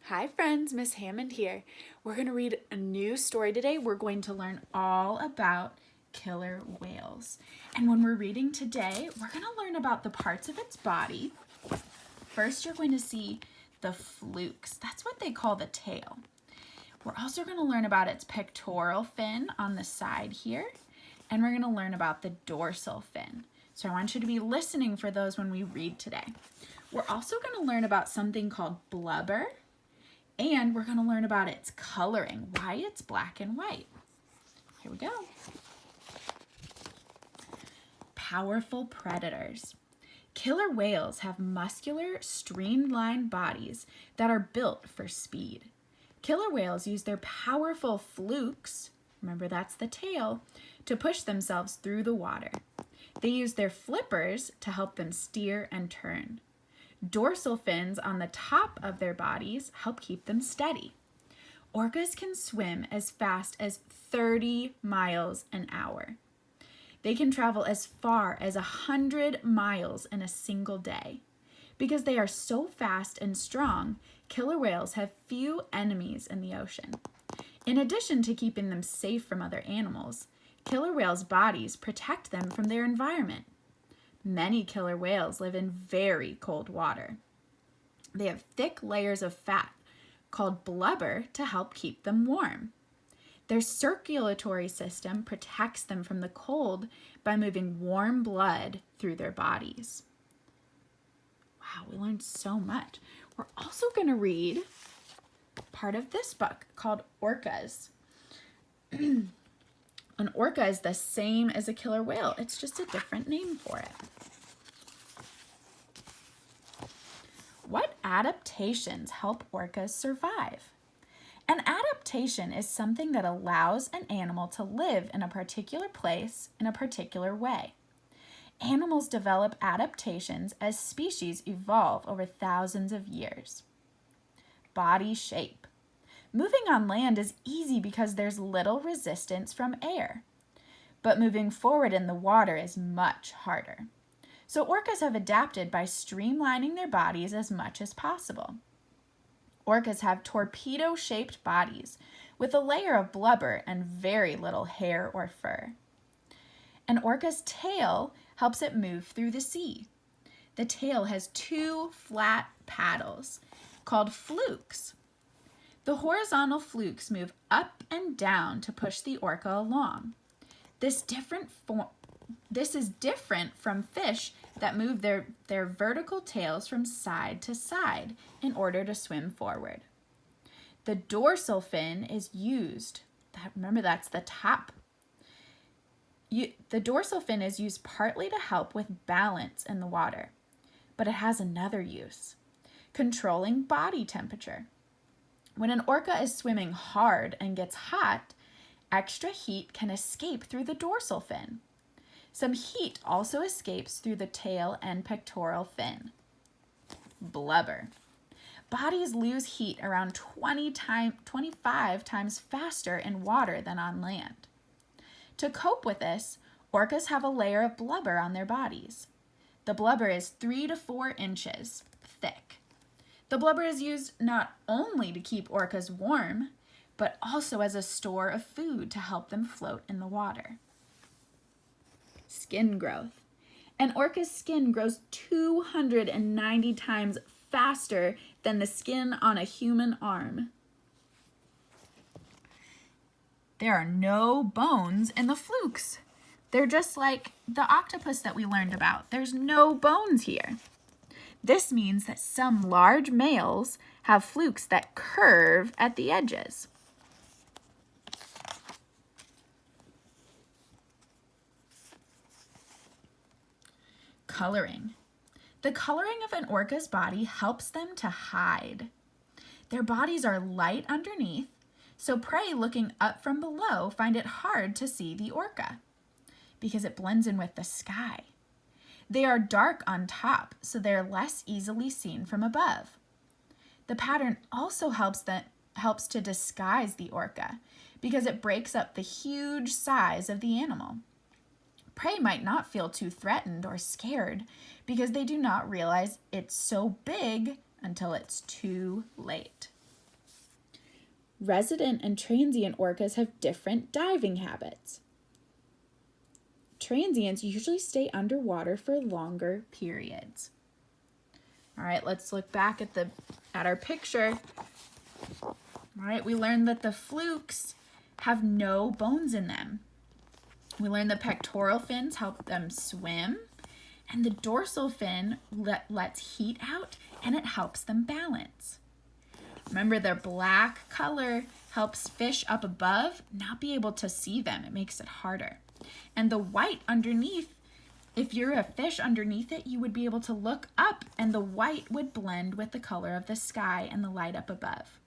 Hi friends, Miss Hammond here. We're going to read a new story today. We're going to learn all about killer whales. And when we're reading today, we're going to learn about the parts of its body. First, you're going to see the flukes. That's what they call the tail. We're also going to learn about its pectoral fin on the side here. And we're going to learn about the dorsal fin. So I want you to be listening for those when we read today. We're also going to learn about something called blubber. And we're going to learn about its coloring, why it's black and white. Here we go. Powerful predators. Killer whales have muscular, streamlined bodies that are built for speed. Killer whales use their powerful flukes, remember that's the tail, to push themselves through the water. They use their flippers to help them steer and turn. Dorsal fins on the top of their bodies help keep them steady. Orcas can swim as fast as 30 miles an hour. They can travel as far as 100 miles in a single day. Because they are so fast and strong, killer whales have few enemies in the ocean. In addition to keeping them safe from other animals, killer whales' bodies protect them from their environment. Many killer whales live in very cold water. They have thick layers of fat called blubber to help keep them warm. Their circulatory system protects them from the cold by moving warm blood through their bodies. Wow, we learned so much. We're also going to read part of this book called Orcas. An orca is the same as a killer whale. It's just a different name for it. What adaptations help orcas survive? An adaptation is something that allows an animal to live in a particular place in a particular way. Animals develop adaptations as species evolve over thousands of years. Body shape. Moving on land is easy because there's little resistance from air. But moving forward in the water is much harder. So orcas have adapted by streamlining their bodies as much as possible. Orcas have torpedo-shaped bodies with a layer of blubber and very little hair or fur. An orca's tail helps it move through the sea. The tail has two flat paddles called flukes. The horizontal flukes move up and down to push the orca along. This is different from fish that move their vertical tails from side to side in order to swim forward. The dorsal fin is used, remember that's the top. The dorsal fin is used partly to help with balance in the water, but it has another use, controlling body temperature. When an orca is swimming hard and gets hot, extra heat can escape through the dorsal fin. Some heat also escapes through the tail and pectoral fin. Blubber. Bodies lose heat around 25 times faster in water than on land. To cope with this, orcas have a layer of blubber on their bodies. The blubber is 3 to 4 inches thick. The blubber is used not only to keep orcas warm, but also as a store of food to help them float in the water. Skin growth. An orca's skin grows 290 times faster than the skin on a human arm. There are no bones in the flukes. They're just like the octopus that we learned about. There's no bones here. This means that some large males have flukes that curve at the edges. Coloring. The coloring of an orca's body helps them to hide. Their bodies are light underneath, so prey looking up from below find it hard to see the orca because it blends in with the sky. They are dark on top, so they're less easily seen from above. The pattern also helps to disguise the orca because it breaks up the huge size of the animal. Prey might not feel too threatened or scared because they do not realize it's so big until it's too late. Resident and transient orcas have different diving habits. Transients usually stay underwater for longer periods. All right, let's look back at our picture. All right, we learned that the flukes have no bones in them. We learned the pectoral fins help them swim, and the dorsal fin lets heat out, and it helps them balance. Remember, their black color helps fish up above not be able to see them. It makes it harder. And the white underneath, if you're a fish underneath it, you would be able to look up, and the white would blend with the color of the sky and the light up above.